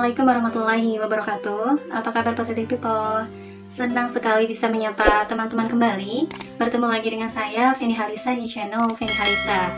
Assalamualaikum warahmatullahi wabarakatuh. Apa kabar positive people? Senang sekali bisa menyapa teman-teman kembali. Bertemu lagi dengan saya, Feni Halisa, di channel Feni Halisa.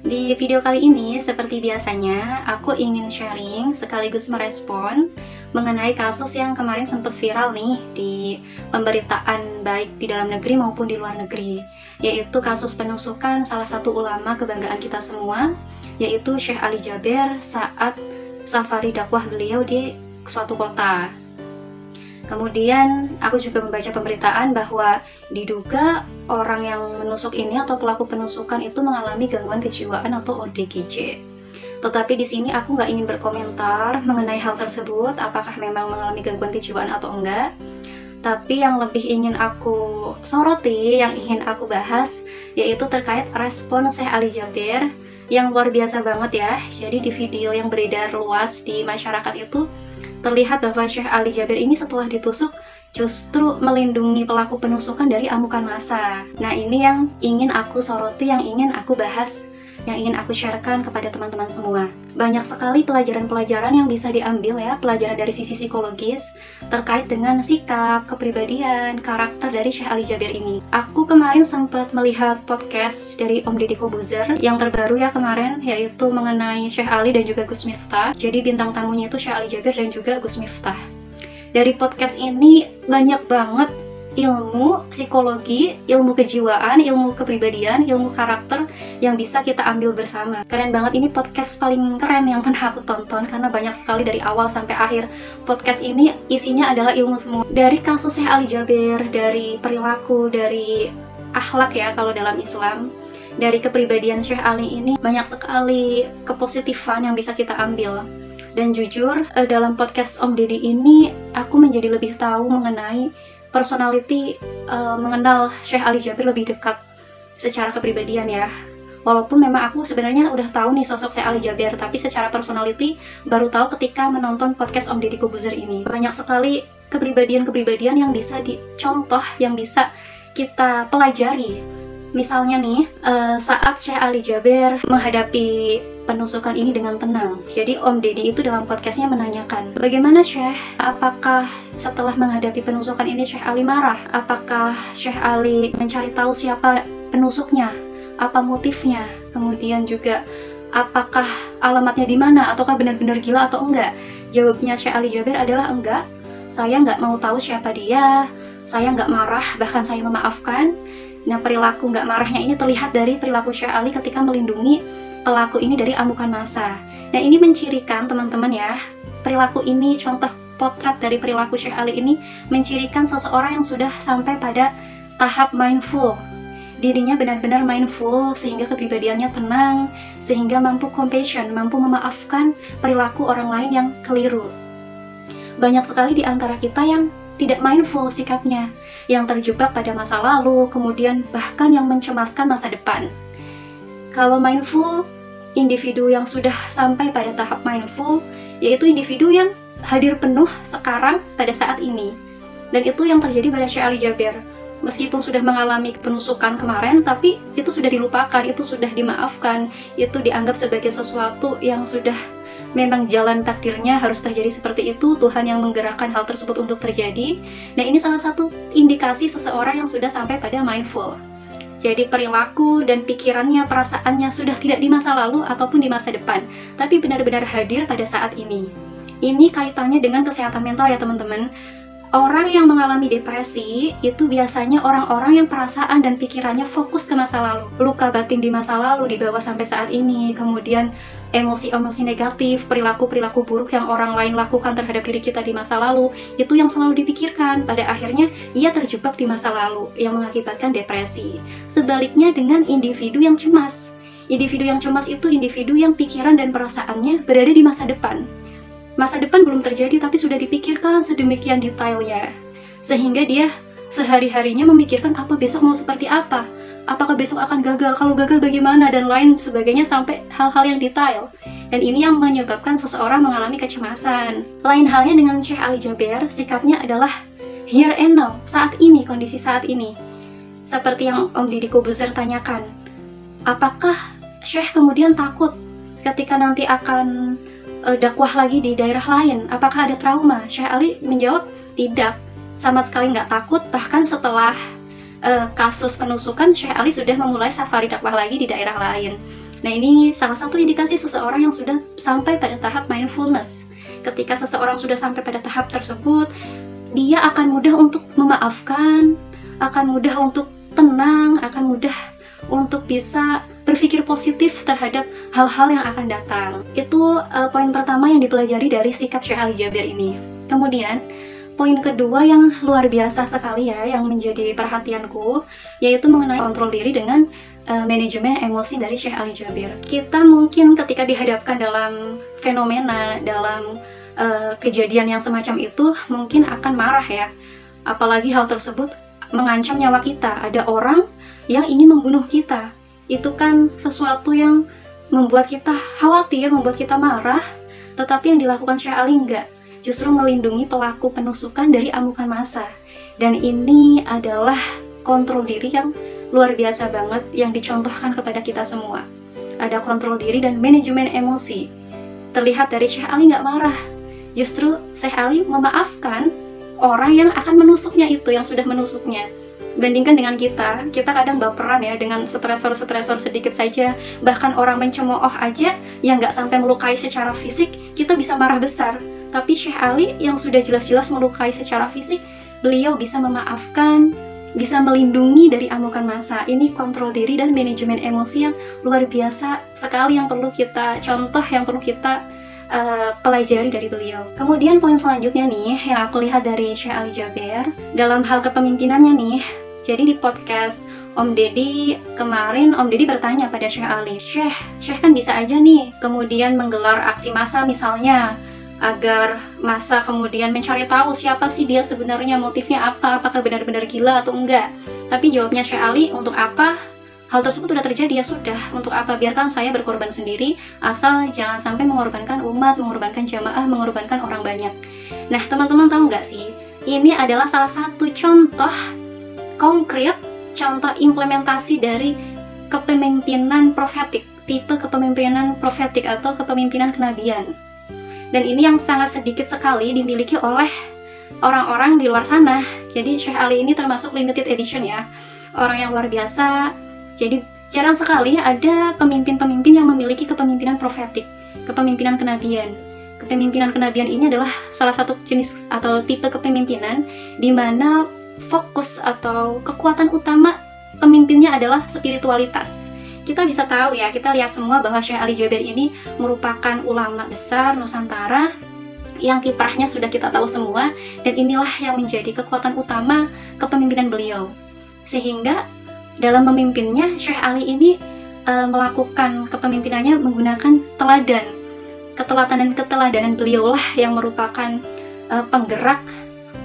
Di video kali ini, seperti biasanya, aku ingin sharing sekaligus merespon mengenai kasus yang kemarin sempat viral nih di pemberitaan baik di dalam negeri maupun di luar negeri, yaitu kasus penusukan salah satu ulama kebanggaan kita semua, yaitu Syekh Ali Jaber saat safari dakwah beliau di suatu kota. Kemudian aku juga membaca pemberitaan bahwa diduga orang yang menusuk ini atau pelaku penusukan itu mengalami gangguan kejiwaan atau ODGJ. Tetapi di sini aku nggak ingin berkomentar mengenai hal tersebut, apakah memang mengalami gangguan kejiwaan atau enggak. Tapi yang lebih ingin aku soroti, yang ingin aku bahas, yaitu terkait respon Syekh Ali Jaber yang luar biasa banget ya. Jadi di video yang beredar luas di masyarakat itu terlihat bahwa Syekh Ali Jaber ini setelah ditusuk justru melindungi pelaku penusukan dari amukan massa. Nah, ini yang ingin aku soroti, yang ingin aku bahas, yang ingin aku sharekan kepada teman-teman semua. Banyak sekali pelajaran-pelajaran yang bisa diambil ya, pelajaran dari sisi psikologis terkait dengan sikap, kepribadian, karakter dari Syekh Ali Jaber ini. Aku kemarin sempat melihat podcast dari Om Deddy Corbuzier yang terbaru ya kemarin, yaitu mengenai Syekh Ali dan juga Gus Miftah. Jadi bintang tamunya itu Syekh Ali Jaber dan juga Gus Miftah. Dari podcast ini banyak banget ilmu psikologi, ilmu kejiwaan, ilmu kepribadian, ilmu karakter yang bisa kita ambil bersama. Keren banget, ini podcast paling keren yang pernah aku tonton karena banyak sekali dari awal sampai akhir. Podcast ini isinya adalah ilmu semua. Dari kasus Syekh Ali Jaber, dari perilaku, dari akhlak ya kalau dalam Islam, dari kepribadian Syekh Ali ini banyak sekali kepositifan yang bisa kita ambil. Dan jujur, dalam podcast Om Deddy ini aku menjadi lebih tahu mengenai personality, mengenal Syekh Ali Jaber lebih dekat secara kepribadian ya. Walaupun memang aku sebenarnya udah tahu nih sosok Syekh Ali Jaber, tapi secara personality baru tahu ketika menonton podcast Om Deddy Corbuzier ini. Banyak sekali kepribadian-kepribadian yang bisa dicontoh, yang bisa kita pelajari. Misalnya nih, saat Syekh Ali Jaber menghadapi penusukan ini dengan tenang. Jadi Om Deddy itu dalam podcastnya menanyakan, bagaimana Syekh? Apakah setelah menghadapi penusukan ini Syekh Ali marah? Apakah Syekh Ali mencari tahu siapa penusuknya? Apa motifnya? Kemudian juga apakah alamatnya di mana? Ataukah benar-benar gila atau enggak? Jawabnya Syekh Ali Jaber adalah enggak. Saya nggak mau tahu siapa dia. Saya nggak marah, bahkan saya memaafkan. Nah, perilaku nggak marahnya ini terlihat dari perilaku Syekh Ali ketika melindungi pelaku ini dari amukan massa. Nah, ini mencirikan teman-teman ya, perilaku ini, contoh potret dari perilaku Syekh Ali ini mencirikan seseorang yang sudah sampai pada tahap mindful. Dirinya benar-benar mindful sehingga kepribadiannya tenang, sehingga mampu compassion, mampu memaafkan perilaku orang lain yang keliru. Banyak sekali di antara kita yang tidak mindful sikapnya, yang terjebak pada masa lalu, kemudian bahkan yang mencemaskan masa depan. Kalau mindful, individu yang sudah sampai pada tahap mindful, yaitu individu yang hadir penuh sekarang pada saat ini. Dan itu yang terjadi pada Syekh Ali Jaber. Meskipun sudah mengalami penusukan kemarin, tapi itu sudah dilupakan, itu sudah dimaafkan, itu dianggap sebagai sesuatu yang sudah memang jalan takdirnya harus terjadi seperti itu, Tuhan yang menggerakkan hal tersebut untuk terjadi. Nah, ini salah satu indikasi seseorang yang sudah sampai pada mindful. Jadi perilaku dan pikirannya, perasaannya sudah tidak di masa lalu ataupun di masa depan, tapi benar-benar hadir pada saat ini. Ini kaitannya dengan kesehatan mental ya teman-teman. Orang yang mengalami depresi itu biasanya orang-orang yang perasaan dan pikirannya fokus ke masa lalu. Luka batin di masa lalu dibawa sampai saat ini, kemudian emosi-emosi negatif, perilaku-perilaku buruk yang orang lain lakukan terhadap diri kita di masa lalu, itu yang selalu dipikirkan. Pada akhirnya, ia terjebak di masa lalu, yang mengakibatkan depresi. Sebaliknya dengan individu yang cemas. Individu yang cemas itu individu yang pikiran dan perasaannya berada di masa depan. Masa depan belum terjadi, tapi sudah dipikirkan sedemikian detailnya. Sehingga dia sehari-harinya memikirkan apa besok mau seperti apa. Apakah besok akan gagal? Kalau gagal bagaimana? Dan lain sebagainya sampai hal-hal yang detail. Dan ini yang menyebabkan seseorang mengalami kecemasan. Lain halnya dengan Syekh Ali Jaber, sikapnya adalah here and now, saat ini, kondisi saat ini. Seperti yang Om Deddy Corbuzier tanyakan, apakah Syekh kemudian takut ketika nanti akan dakwah lagi di daerah lain? Apakah ada trauma? Syekh Ali menjawab tidak, sama sekali nggak takut. Bahkan setelah kasus penusukan, Syekh Ali sudah memulai safari dakwah lagi di daerah lain. Nah, ini salah satu indikasi seseorang yang sudah sampai pada tahap mindfulness. Ketika seseorang sudah sampai pada tahap tersebut, dia akan mudah untuk memaafkan, akan mudah untuk tenang, akan mudah untuk bisa berpikir positif terhadap hal-hal yang akan datang. Itu poin pertama yang dipelajari dari sikap Syekh Ali Jabir ini. Kemudian poin kedua yang luar biasa sekali ya, yang menjadi perhatianku, yaitu mengenai kontrol diri dengan manajemen emosi dari Syekh Ali Jabir. Kita mungkin ketika dihadapkan dalam fenomena, dalam kejadian yang semacam itu, mungkin akan marah ya. Apalagi hal tersebut mengancam nyawa kita. Ada orang yang ingin membunuh kita. Itu kan sesuatu yang membuat kita khawatir, membuat kita marah. Tetapi yang dilakukan Syekh Ali enggak. Justru melindungi pelaku penusukan dari amukan massa. Dan ini adalah kontrol diri yang luar biasa banget yang dicontohkan kepada kita semua. Ada kontrol diri dan manajemen emosi. Terlihat dari Syekh Ali nggak marah. Justru Syekh Ali memaafkan orang yang akan menusuknya itu, yang sudah menusuknya. Bandingkan dengan kita kadang baperan ya dengan stresor-stresor sedikit saja. Bahkan orang mencemooh aja yang nggak sampai melukai secara fisik, kita bisa marah besar. Tapi Syekh Ali yang sudah jelas-jelas melukai secara fisik, beliau bisa memaafkan, bisa melindungi dari amukan massa. Ini kontrol diri dan manajemen emosi yang luar biasa sekali, yang perlu kita contoh, yang perlu kita pelajari dari beliau. Kemudian poin selanjutnya nih, yang aku lihat dari Syekh Ali Jabir dalam hal kepemimpinannya nih. Jadi di podcast Om Deddy kemarin, Om Deddy bertanya pada Syekh Ali, Syekh kan bisa aja nih kemudian menggelar aksi massa misalnya, agar massa kemudian mencari tahu siapa sih dia sebenarnya, motifnya apa, apakah benar-benar gila atau enggak. Tapi jawabnya Syekh Ali, untuk apa? Hal tersebut sudah terjadi, ya sudah, untuk apa? Biarkan saya berkorban sendiri, asal jangan sampai mengorbankan umat, mengorbankan jamaah, mengorbankan orang banyak. Nah, teman-teman tahu nggak sih, ini adalah salah satu contoh konkret, contoh implementasi dari kepemimpinan profetik, tipe kepemimpinan profetik atau kepemimpinan kenabian. Dan ini yang sangat sedikit sekali dimiliki oleh orang-orang di luar sana. Jadi Syekh Ali ini termasuk limited edition ya, orang yang luar biasa. Jadi jarang sekali ada pemimpin-pemimpin yang memiliki kepemimpinan profetik, kepemimpinan kenabian. Kepemimpinan kenabian ini adalah salah satu jenis atau tipe kepemimpinan di mana fokus atau kekuatan utama pemimpinnya adalah spiritualitas. Kita bisa tahu ya, kita lihat semua bahwa Syekh Ali Jabir ini merupakan ulama besar Nusantara yang kiprahnya sudah kita tahu semua, dan inilah yang menjadi kekuatan utama kepemimpinan beliau. Sehingga dalam memimpinnya, Syekh Ali ini melakukan kepemimpinannya menggunakan teladan. Keteladanan beliau lah yang merupakan penggerak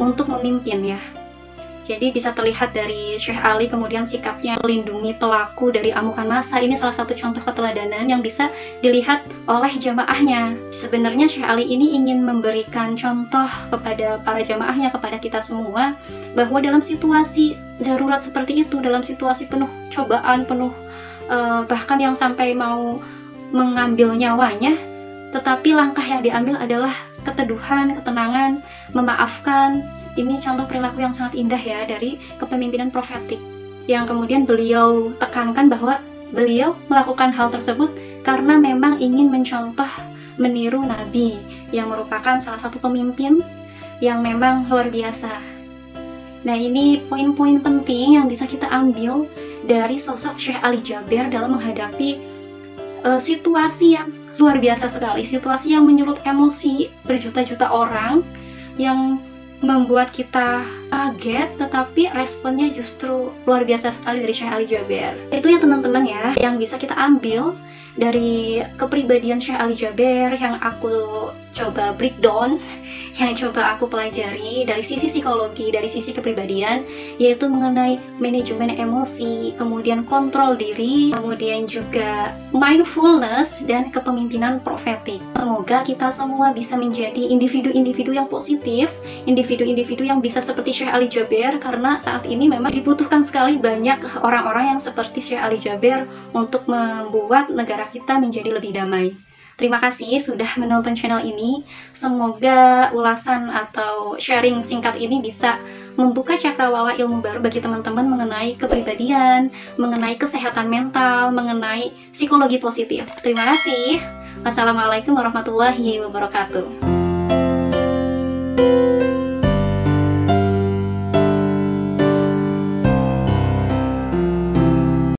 untuk memimpin ya. Jadi bisa terlihat dari Syekh Ali kemudian sikapnya melindungi pelaku dari amukan massa. Ini salah satu contoh keteladanan yang bisa dilihat oleh jamaahnya. Sebenarnya Syekh Ali ini ingin memberikan contoh kepada para jamaahnya, kepada kita semua, bahwa dalam situasi darurat seperti itu, dalam situasi penuh cobaan, penuh bahkan yang sampai mau mengambil nyawanya, tetapi langkah yang diambil adalah keteduhan, ketenangan, memaafkan. Ini contoh perilaku yang sangat indah ya dari kepemimpinan profetik, yang kemudian beliau tekankan bahwa beliau melakukan hal tersebut karena memang ingin mencontoh, meniru Nabi yang merupakan salah satu pemimpin yang memang luar biasa. Nah, ini poin-poin penting yang bisa kita ambil dari sosok Syekh Ali Jabir dalam menghadapi situasi yang luar biasa sekali, situasi yang menyulut emosi berjuta-juta orang, yang membuat kita kaget, tetapi responnya justru luar biasa sekali dari Syekh Ali Jabir. Itu ya teman-teman ya, yang bisa kita ambil dari kepribadian Syekh Ali Jabir yang aku coba breakdown, yang coba aku pelajari dari sisi psikologi, dari sisi kepribadian, yaitu mengenai manajemen emosi, kemudian kontrol diri, kemudian juga mindfulness, dan kepemimpinan profetik. Semoga kita semua bisa menjadi individu-individu yang positif, individu-individu yang bisa seperti Syekh Ali Jabir, karena saat ini memang dibutuhkan sekali banyak orang-orang yang seperti Syekh Ali Jabir untuk membuat negara kita menjadi lebih damai. Terima kasih sudah menonton channel ini. Semoga ulasan atau sharing singkat ini bisa membuka cakrawala ilmu baru bagi teman-teman mengenai kepribadian, mengenai kesehatan mental, mengenai psikologi positif. Terima kasih. Wassalamualaikum warahmatullahi wabarakatuh.